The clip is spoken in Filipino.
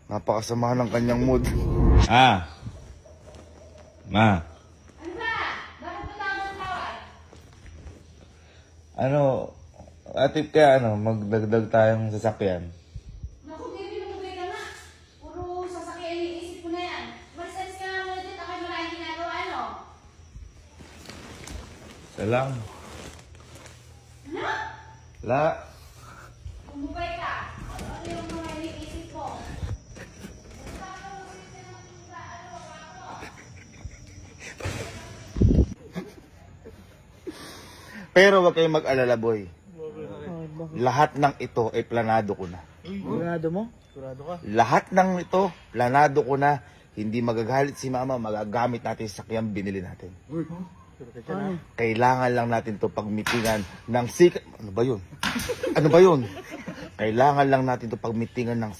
Napakasama ng kanyang mood. Ma. Ano ba? Bakit ba tawag tawag? Ano, atip kaya magdagdag tayong sasakyan. Naku, baby, lumubay ka nga. Puro sasakyan yung isip ko na yan. Malis-alis ka nga muna dito. Ako'y maraming ginagawa, ano? Isa lang. Ano? La. Lumubay ka. Ano yung mga iniisip mo? Pero wag kayong mag-alala, boy. Lahat ng ito ay planado ko na. Sigurado mo? Sigurado ka? Lahat ng ito, planado ko na. Hindi magagalit si mama, magagamit natin sa sakyang binili natin. Kailangan lang natin to pagmitingan ng sikat. Ano ba yun? Ano ba yun? Kailangan lang natin to pagmitingan ng